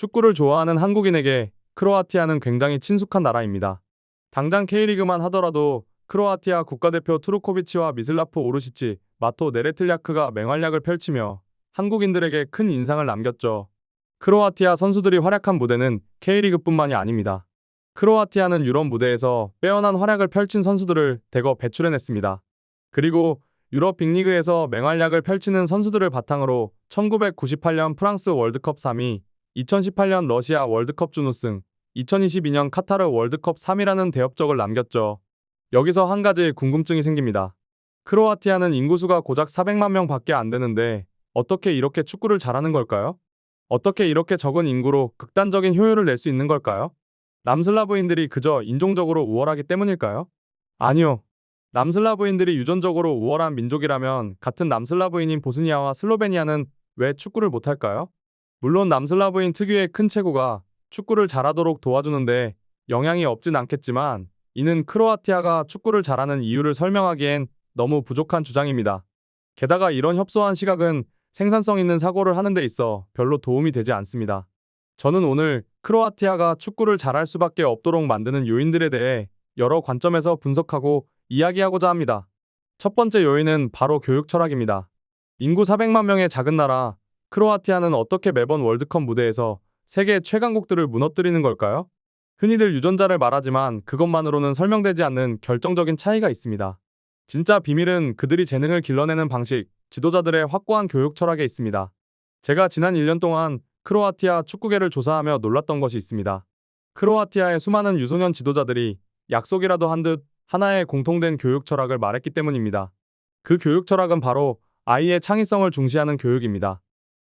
축구를 좋아하는 한국인에게 크로아티아는 굉장히 친숙한 나라입니다. 당장 K리그만 하더라도 크로아티아 국가대표 트루코비치와 미슬라프 오르시치, 마토 네레틀야크가 맹활약을 펼치며 한국인들에게 큰 인상을 남겼죠. 크로아티아 선수들이 활약한 무대는 K리그뿐만이 아닙니다. 크로아티아는 유럽 무대에서 빼어난 활약을 펼친 선수들을 대거 배출해냈습니다. 그리고 유럽 빅리그에서 맹활약을 펼치는 선수들을 바탕으로 1998년 프랑스 월드컵 3위, 2018년 러시아 월드컵 준우승, 2022년 카타르 월드컵 3위라는 대업적을 남겼죠. 여기서 한 가지 궁금증이 생깁니다. 크로아티아는 인구수가 고작 400만 명 밖에 안 되는데 어떻게 이렇게 축구를 잘하는 걸까요? 어떻게 이렇게 적은 인구로 극단적인 효율을 낼 수 있는 걸까요? 남슬라브인들이 그저 인종적으로 우월하기 때문일까요? 아니요. 남슬라브인들이 유전적으로 우월한 민족이라면 같은 남슬라브인인 보스니아와 슬로베니아는 왜 축구를 못할까요? 물론 남슬라브인 특유의 큰 체구가 축구를 잘하도록 도와주는데 영향이 없진 않겠지만 이는 크로아티아가 축구를 잘하는 이유를 설명하기엔 너무 부족한 주장입니다. 게다가 이런 협소한 시각은 생산성 있는 사고를 하는 데 있어 별로 도움이 되지 않습니다. 저는 오늘 크로아티아가 축구를 잘할 수밖에 없도록 만드는 요인들에 대해 여러 관점에서 분석하고 이야기하고자 합니다. 첫 번째 요인은 바로 교육 철학입니다. 인구 400만 명의 작은 나라 크로아티아는 어떻게 매번 월드컵 무대에서 세계 최강국들을 무너뜨리는 걸까요? 흔히들 유전자를 말하지만 그것만으로는 설명되지 않는 결정적인 차이가 있습니다. 진짜 비밀은 그들이 재능을 길러내는 방식, 지도자들의 확고한 교육 철학에 있습니다. 제가 지난 1년 동안 크로아티아 축구계를 조사하며 놀랐던 것이 있습니다. 크로아티아의 수많은 유소년 지도자들이 약속이라도 한 듯 하나의 공통된 교육 철학을 말했기 때문입니다. 그 교육 철학은 바로 아이의 창의성을 중시하는 교육입니다.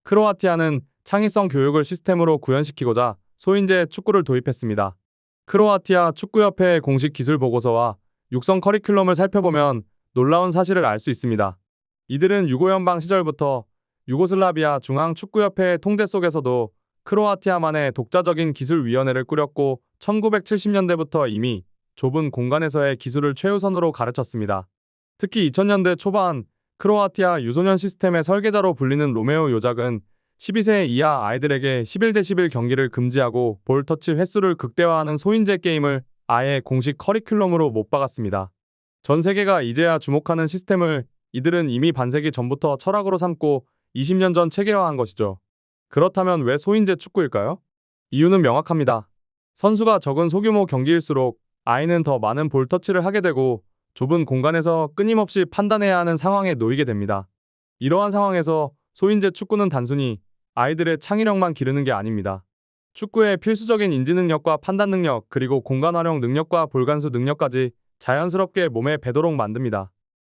크로아티아는 창의성 교육을 시스템으로 구현시키고자 소인재 축구를 도입했습니다. 크로아티아 축구협회의 공식 기술 보고서와 육성 커리큘럼을 살펴보면 놀라운 사실을 알 수 있습니다. 이들은 유고연방 시절부터 유고슬라비아 중앙축구협회의 통제 속에서도 크로아티아만의 독자적인 기술위원회를 꾸렸고 1970년대부터 이미 좁은 공간에서의 기술을 최우선으로 가르쳤습니다. 특히 2000년대 초반 크로아티아 유소년 시스템의 설계자로 불리는 로메오 요작은 12세 이하 아이들에게 11대11 경기를 금지하고 볼 터치 횟수를 극대화하는 소인재 게임을 아예 공식 커리큘럼으로 못 박았습니다. 전 세계가 이제야 주목하는 시스템을 이들은 이미 반세기 전부터 철학으로 삼고 20년 전 체계화한 것이죠. 그렇다면 왜 소인재 축구일까요? 이유는 명확합니다. 선수가 적은 소규모 경기일수록 아이는 더 많은 볼 터치를 하게 되고 좁은 공간에서 끊임없이 판단해야 하는 상황에 놓이게 됩니다. 이러한 상황에서 소인재 축구는 단순히 아이들의 창의력만 기르는 게 아닙니다. 축구의 필수적인 인지 능력과 판단 능력, 그리고 공간 활용 능력과 볼간수 능력까지 자연스럽게 몸에 배도록 만듭니다.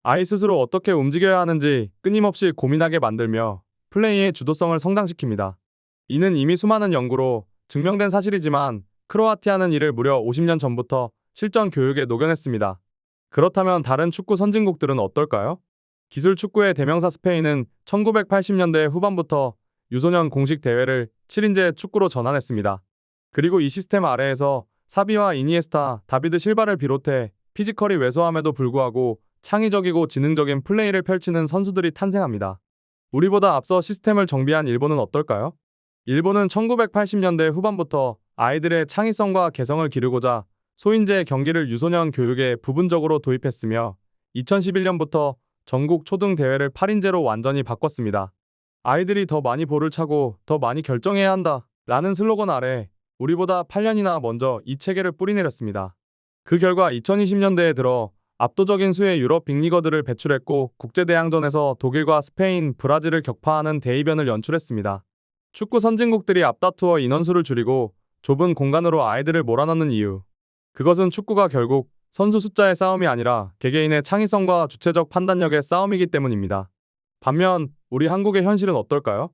아이 스스로 어떻게 움직여야 하는지 끊임없이 고민하게 만들며 플레이의 주도성을 성장시킵니다. 이는 이미 수많은 연구로 증명된 사실이지만 크로아티아는 이를 무려 50년 전부터 실전 교육에 녹여냈습니다. 그렇다면 다른 축구 선진국들은 어떨까요? 기술 축구의 대명사 스페인은 1980년대 후반부터 유소년 공식 대회를 7인제 축구로 전환했습니다. 그리고 이 시스템 아래에서 사비와 이니에스타, 다비드 실바를 비롯해 피지컬이 왜소함에도 불구하고 창의적이고 지능적인 플레이를 펼치는 선수들이 탄생합니다. 우리보다 앞서 시스템을 정비한 일본은 어떨까요? 일본은 1980년대 후반부터 아이들의 창의성과 개성을 기르고자 소인재 경기를 유소년 교육에 부분적으로 도입했으며 2011년부터 전국 초등 대회를 8인제로 완전히 바꿨습니다. 아이들이 더 많이 볼을 차고 더 많이 결정해야 한다 라는 슬로건 아래 우리보다 8년이나 먼저 이 체계를 뿌리내렸습니다. 그 결과 2020년대에 들어 압도적인 수의 유럽 빅리거들을 배출했고 국제대항전에서 독일과 스페인, 브라질을 격파하는 대이변을 연출했습니다. 축구 선진국들이 앞다투어 인원수를 줄이고 좁은 공간으로 아이들을 몰아넣는 이유. 그것은 축구가 결국 선수 숫자의 싸움이 아니라 개개인의 창의성과 주체적 판단력의 싸움이기 때문입니다. 반면 우리 한국의 현실은 어떨까요?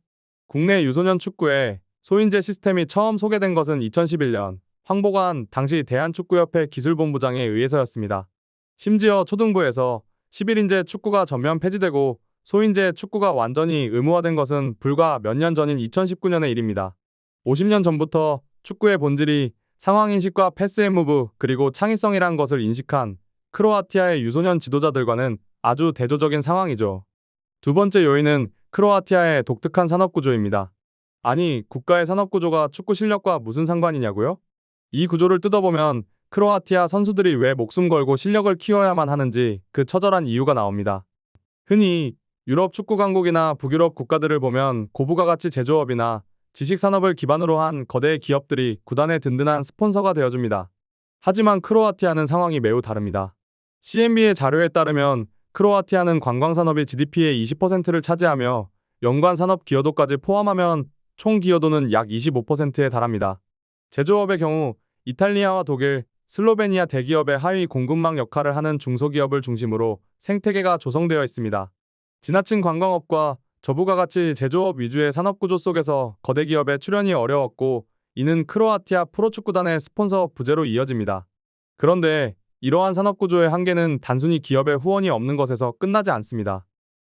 국내 유소년 축구에 소인재 시스템이 처음 소개된 것은 2011년 황보관 당시 대한축구협회 기술본부장에 의해서였습니다. 심지어 초등부에서 11인제 축구가 전면 폐지되고 소인재 축구가 완전히 의무화된 것은 불과 몇 년 전인 2019년의 일입니다. 50년 전부터 축구의 본질이 상황인식과 패스앤무브 그리고 창의성이란 것을 인식한 크로아티아의 유소년 지도자들과는 아주 대조적인 상황이죠. 두 번째 요인은 크로아티아의 독특한 산업구조입니다. 아니, 국가의 산업 구조가 축구 실력과 무슨 상관이냐고요? 이 구조를 뜯어보면 크로아티아 선수들이 왜 목숨 걸고 실력을 키워야만 하는지 그 처절한 이유가 나옵니다. 흔히 유럽 축구 강국이나 북유럽 국가들을 보면 고부가 가치 제조업이나 지식 산업을 기반으로 한 거대 기업들이 구단의 든든한 스폰서가 되어줍니다. 하지만 크로아티아는 상황이 매우 다릅니다. CNB의 자료에 따르면 크로아티아는 관광산업이 GDP의 20%를 차지하며 연관 산업 기여도까지 포함하면 총 기여도는 약 25%에 달합니다. 제조업의 경우 이탈리아와 독일, 슬로베니아 대기업의 하위 공급망 역할을 하는 중소기업을 중심으로 생태계가 조성되어 있습니다. 지나친 관광업과 저부가 가치 제조업 위주의 산업구조 속에서 거대 기업의 출현이 어려웠고, 이는 크로아티아 프로축구단의 스폰서 부재로 이어집니다. 그런데 이러한 산업구조의 한계는 단순히 기업의 후원이 없는 것에서 끝나지 않습니다.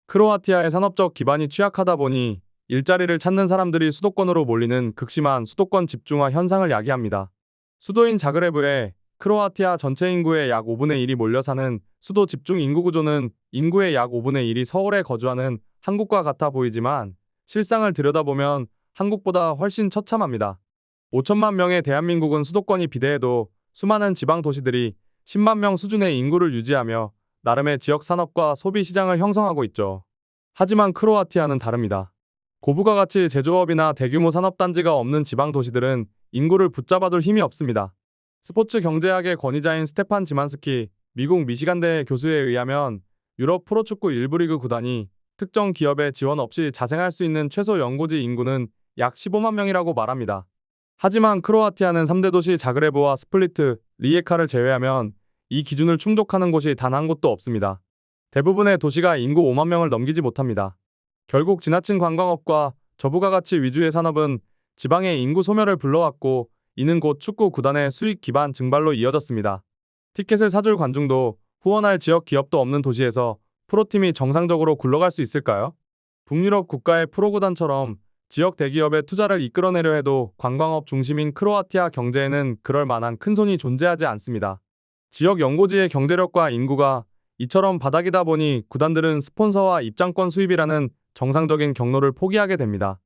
크로아티아의 산업적 기반이 취약하다 보니 일자리를 찾는 사람들이 수도권으로 몰리는 극심한 수도권 집중화 현상을 야기합니다. 수도인 자그레브에 크로아티아 전체 인구의 약 5분의 1이 몰려 사는 수도 집중 인구 구조는 인구의 약 5분의 1이 서울에 거주하는 한국과 같아 보이지만, 실상을 들여다보면 한국보다 훨씬 처참합니다. 5천만 명의 대한민국은 수도권이 비대해도 수많은 지방 도시들이 10만 명 수준의 인구를 유지하며 나름의 지역 산업과 소비 시장을 형성하고 있죠. 하지만 크로아티아는 다릅니다. 고부가 가치 제조업이나 대규모 산업단지가 없는 지방 도시들은 인구를 붙잡아둘 힘이 없습니다. 스포츠 경제학의 권위자인 스테판 지만스키 미국 미시간대 교수에 의하면 유럽 프로축구 1부 리그 구단이 특정 기업의 지원 없이 자생할 수 있는 최소 연고지 인구는 약 15만 명이라고 말합니다. 하지만 크로아티아는 3대 도시 자그레브와 스플리트, 리에카를 제외하면 이 기준을 충족하는 곳이 단 한 곳도 없습니다. 대부분의 도시가 인구 5만 명을 넘기지 못합니다. 결국 지나친 관광업과 저부가 가치 위주의 산업은 지방의 인구 소멸을 불러왔고, 이는 곧 축구 구단의 수익 기반 증발로 이어졌습니다. 티켓을 사줄 관중도 후원할 지역 기업도 없는 도시에서 프로팀이 정상적으로 굴러갈 수 있을까요? 북유럽 국가의 프로구단처럼 지역 대기업의 투자를 이끌어내려 해도 관광업 중심인 크로아티아 경제에는 그럴 만한 큰손이 존재하지 않습니다. 지역 연고지의 경제력과 인구가 이처럼 바닥이다 보니 구단들은 스폰서와 입장권 수입이라는 정상적인 경로를 포기하게 됩니다.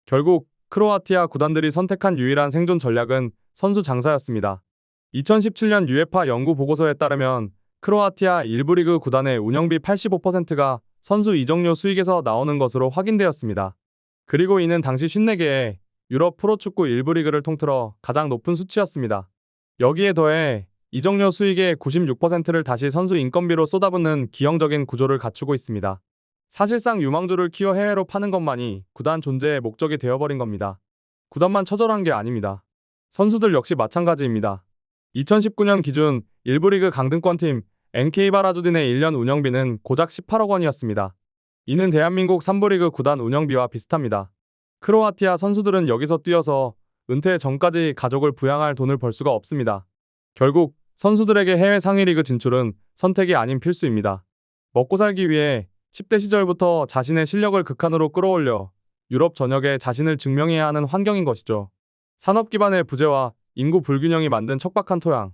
결국 크로아티아 구단들이 선택한 유일한 생존 전략은 선수 장사였습니다. 2017년 유에파 연구 보고서에 따르면 크로아티아 1부 리그 구단의 운영비 85%가 선수 이적료 수익에서 나오는 것으로 확인되었습니다. 그리고 이는 당시 54개의 유럽 프로축구 1부 리그를 통틀어 가장 높은 수치였습니다. 여기에 더해 이적료 수익의 96%를 다시 선수 인건비로 쏟아붓는 기형적인 구조를 갖추고 있습니다. 사실상 유망주를 키워 해외로 파는 것만이 구단 존재의 목적이 되어버린 겁니다. 구단만 처절한 게 아닙니다. 선수들 역시 마찬가지입니다. 2019년 기준 1부 리그 강등권팀 NK 바라주딘의 1년 운영비는 고작 18억 원이었습니다. 이는 대한민국 3부 리그 구단 운영비와 비슷합니다. 크로아티아 선수들은 여기서 뛰어서 은퇴 전까지 가족을 부양할 돈을 벌 수가 없습니다. 결국 선수들에게 해외 상위 리그 진출은 선택이 아닌 필수입니다. 먹고 살기 위해 10대 시절부터 자신의 실력을 극한으로 끌어올려 유럽 전역에 자신을 증명해야 하는 환경인 것이죠. 산업 기반의 부재와 인구 불균형이 만든 척박한 토양.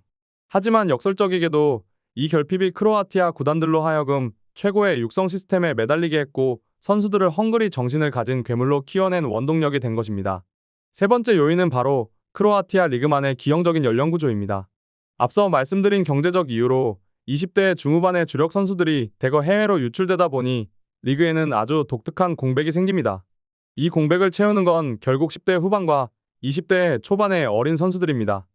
하지만 역설적이게도 이 결핍이 크로아티아 구단들로 하여금 최고의 육성 시스템에 매달리게 했고, 선수들을 헝그리 정신을 가진 괴물로 키워낸 원동력이 된 것입니다. 세 번째 요인은 바로 크로아티아 리그만의 기형적인 연령 구조입니다. 앞서 말씀드린 경제적 이유로 20대 중후반의 주력 선수들이 대거 해외로 유출되다 보니 리그에는 아주 독특한 공백이 생깁니다. 이 공백을 채우는 건 결국 10대 후반과 20대 초반의 어린 선수들입니다.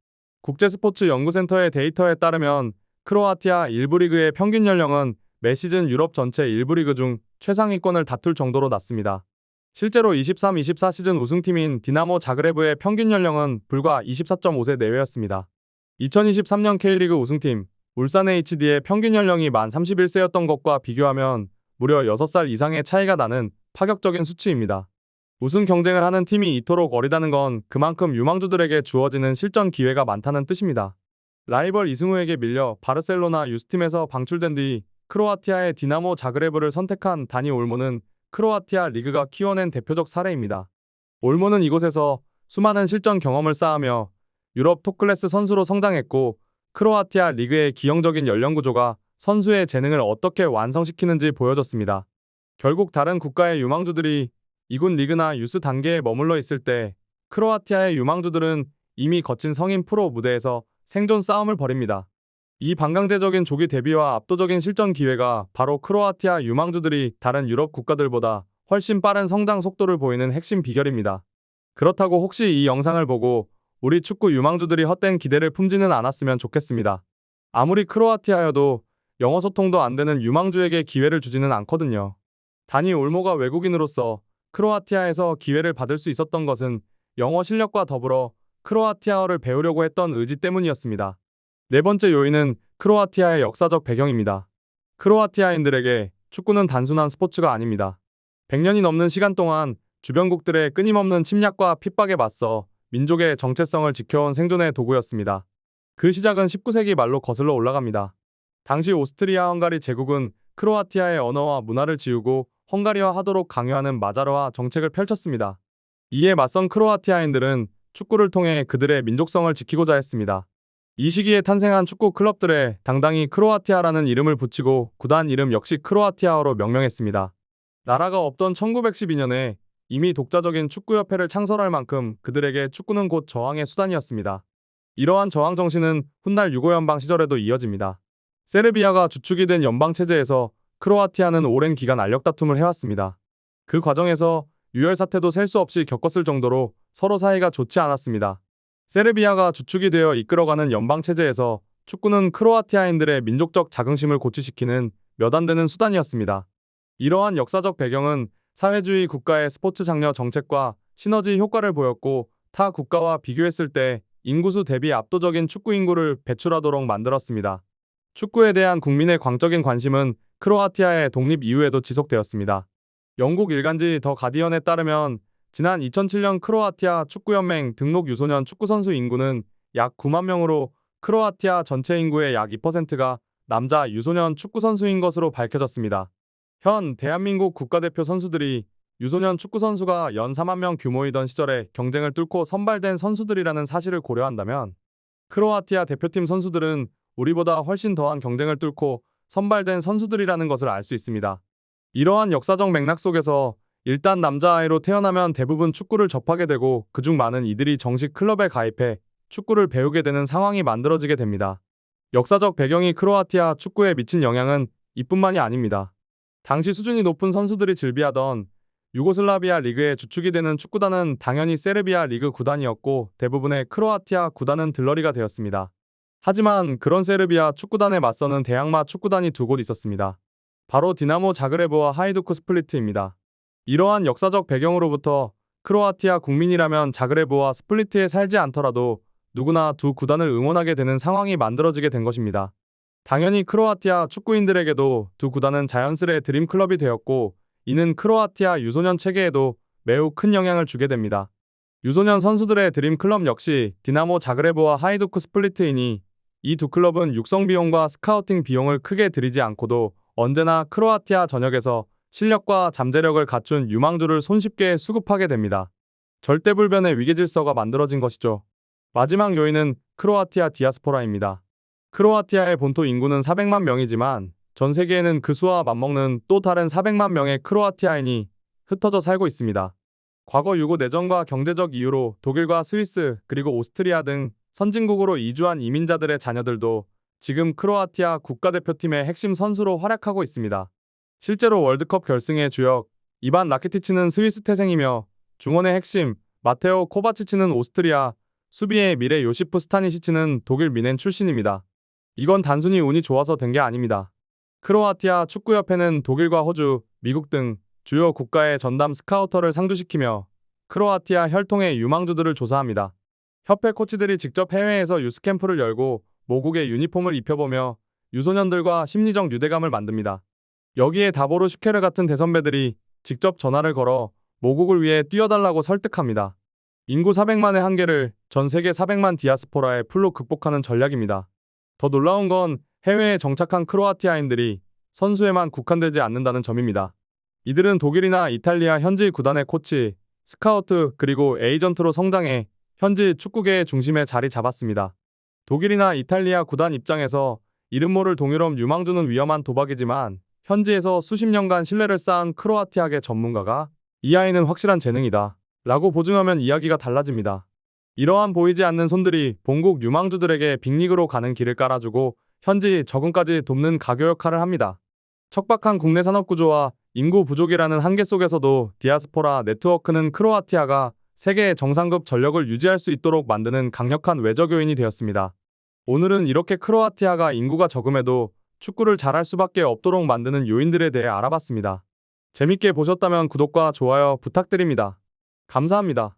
국제스포츠연구센터의 데이터에 따르면 크로아티아 1부 리그의 평균 연령은 매 시즌 유럽 전체 1부 리그 중 최상위권을 다툴 정도로 낮습니다. 실제로 23-24 시즌 우승팀인 디나모 자그레브의 평균 연령은 불과 24.5세 내외였습니다. 2023년 K리그 우승팀 울산 HD의 평균 연령이 만 31세였던 것과 비교하면 무려 6살 이상의 차이가 나는 파격적인 수치입니다. 우승 경쟁을 하는 팀이 이토록 어리다는 건 그만큼 유망주들에게 주어지는 실전 기회가 많다는 뜻입니다. 라이벌 이승우에게 밀려 바르셀로나 유스팀에서 방출된 뒤 크로아티아의 디나모 자그레브를 선택한 다니 올모는 크로아티아 리그가 키워낸 대표적 사례입니다. 올모는 이곳에서 수많은 실전 경험을 쌓으며 유럽 톱클래스 선수로 성장했고, 크로아티아 리그의 기형적인 연령 구조가 선수의 재능을 어떻게 완성시키는지 보여줬습니다. 결국 다른 국가의 유망주들이 이군 리그나 유스 단계에 머물러 있을 때 크로아티아의 유망주들은 이미 거친 성인 프로 무대에서 생존 싸움을 벌입니다. 이 반강제적인 조기 데뷔와 압도적인 실전 기회가 바로 크로아티아 유망주들이 다른 유럽 국가들보다 훨씬 빠른 성장 속도를 보이는 핵심 비결입니다. 그렇다고 혹시 이 영상을 보고 우리 축구 유망주들이 헛된 기대를 품지는 않았으면 좋겠습니다. 아무리 크로아티아여도 영어 소통도 안 되는 유망주에게 기회를 주지는 않거든요. 다니 올모가 외국인으로서 크로아티아에서 기회를 받을 수 있었던 것은 영어 실력과 더불어 크로아티아어를 배우려고 했던 의지 때문이었습니다. 네 번째 요인은 크로아티아의 역사적 배경입니다. 크로아티아인들에게 축구는 단순한 스포츠가 아닙니다. 100년이 넘는 시간 동안 주변국들의 끊임없는 침략과 핍박에 맞서 민족의 정체성을 지켜온 생존의 도구였습니다. 그 시작은 19세기 말로 거슬러 올라갑니다. 당시 오스트리아-헝가리 제국은 크로아티아의 언어와 문화를 지우고 헝가리화하도록 강요하는 마자르화 정책을 펼쳤습니다. 이에 맞선 크로아티아인들은 축구를 통해 그들의 민족성을 지키고자 했습니다. 이 시기에 탄생한 축구 클럽들에 당당히 크로아티아라는 이름을 붙이고 구단 이름 역시 크로아티아어로 명명했습니다. 나라가 없던 1912년에 이미 독자적인 축구협회를 창설할 만큼 그들에게 축구는 곧 저항의 수단이었습니다. 이러한 저항 정신은 훗날 유고연방 시절에도 이어집니다. 세르비아가 주축이 된 연방체제에서 크로아티아는 오랜 기간 알력 다툼을 해왔습니다. 그 과정에서 유혈 사태도 셀 수 없이 겪었을 정도로 서로 사이가 좋지 않았습니다. 세르비아가 주축이 되어 이끌어가는 연방체제에서 축구는 크로아티아인들의 민족적 자긍심을 고취시키는 몇 안 되는 수단이었습니다. 이러한 역사적 배경은 사회주의 국가의 스포츠 장려 정책과 시너지 효과를 보였고 타 국가와 비교했을 때 인구수 대비 압도적인 축구 인구를 배출하도록 만들었습니다. 축구에 대한 국민의 광적인 관심은 크로아티아의 독립 이후에도 지속되었습니다. 영국 일간지 더 가디언에 따르면 지난 2007년 크로아티아 축구연맹 등록 유소년 축구선수 인구는 약 9만 명으로 크로아티아 전체 인구의 약 2%가 남자 유소년 축구선수인 것으로 밝혀졌습니다. 현 대한민국 국가대표 선수들이 유소년 축구선수가 연 4만 명 규모이던 시절에 경쟁을 뚫고 선발된 선수들이라는 사실을 고려한다면 크로아티아 대표팀 선수들은 우리보다 훨씬 더한 경쟁을 뚫고 선발된 선수들이라는 것을 알 수 있습니다. 이러한 역사적 맥락 속에서 일단 남자아이로 태어나면 대부분 축구를 접하게 되고 그중 많은 이들이 정식 클럽에 가입해 축구를 배우게 되는 상황이 만들어지게 됩니다. 역사적 배경이 크로아티아 축구에 미친 영향은 이뿐만이 아닙니다. 당시 수준이 높은 선수들이 즐비하던 유고슬라비아 리그의 주축이 되는 축구단은 당연히 세르비아 리그 구단이었고 대부분의 크로아티아 구단은 들러리가 되었습니다. 하지만 그런 세르비아 축구단에 맞서는 대항마 축구단이 두 곳 있었습니다. 바로 디나모 자그레브와 하이두크 스플리트입니다. 이러한 역사적 배경으로부터 크로아티아 국민이라면 자그레브와 스플리트에 살지 않더라도 누구나 두 구단을 응원하게 되는 상황이 만들어지게 된 것입니다. 당연히 크로아티아 축구인들에게도 두 구단은 자연스레 드림클럽이 되었고 이는 크로아티아 유소년 체계에도 매우 큰 영향을 주게 됩니다. 유소년 선수들의 드림클럽 역시 디나모 자그레브와 하이두크 스플리트이니 이 두 클럽은 육성 비용과 스카우팅 비용을 크게 들이지 않고도 언제나 크로아티아 전역에서 실력과 잠재력을 갖춘 유망주를 손쉽게 수급하게 됩니다. 절대불변의 위계질서가 만들어진 것이죠. 마지막 요인은 크로아티아 디아스포라입니다. 크로아티아의 본토 인구는 400만 명이지만 전 세계에는 그 수와 맞먹는 또 다른 400만 명의 크로아티아인이 흩어져 살고 있습니다. 과거 유고 내전과 경제적 이유로 독일과 스위스 그리고 오스트리아 등 선진국으로 이주한 이민자들의 자녀들도 지금 크로아티아 국가대표팀의 핵심 선수로 활약하고 있습니다. 실제로 월드컵 결승의 주역 이반 라키티치는 스위스 태생이며 중원의 핵심 마테오 코바치치는 오스트리아, 수비의 미래 요시프 스타니시치는 독일 미넨 출신입니다. 이건 단순히 운이 좋아서 된 게 아닙니다. 크로아티아 축구협회는 독일과 호주, 미국 등 주요 국가의 전담 스카우터를 상주시키며 크로아티아 혈통의 유망주들을 조사합니다. 협회 코치들이 직접 해외에서 유스캠프를 열고 모국의 유니폼을 입혀보며 유소년들과 심리적 유대감을 만듭니다. 여기에 다보르 슈케르 같은 대선배들이 직접 전화를 걸어 모국을 위해 뛰어달라고 설득합니다. 인구 400만의 한계를 전 세계 400만 디아스포라의 풀로 극복하는 전략입니다. 더 놀라운 건 해외에 정착한 크로아티아인들이 선수에만 국한되지 않는다는 점입니다. 이들은 독일이나 이탈리아 현지 구단의 코치, 스카우트 그리고 에이전트로 성장해 현지 축구계의 중심에 자리 잡았습니다. 독일이나 이탈리아 구단 입장에서 이름 모를 동유럽 유망주는 위험한 도박이지만 현지에서 수십 년간 신뢰를 쌓은 크로아티아계 전문가가 이 아이는 확실한 재능이다. 라고 보증하면 이야기가 달라집니다. 이러한 보이지 않는 손들이 본국 유망주들에게 빅리그로 가는 길을 깔아주고 현지 적응까지 돕는 가교 역할을 합니다. 척박한 국내 산업 구조와 인구 부족이라는 한계 속에서도 디아스포라 네트워크는 크로아티아가 세계의 정상급 전력을 유지할 수 있도록 만드는 강력한 외적 요인이 되었습니다. 오늘은 이렇게 크로아티아가 인구가 적음에도 축구를 잘할 수밖에 없도록 만드는 요인들에 대해 알아봤습니다. 재밌게 보셨다면 구독과 좋아요 부탁드립니다. 감사합니다.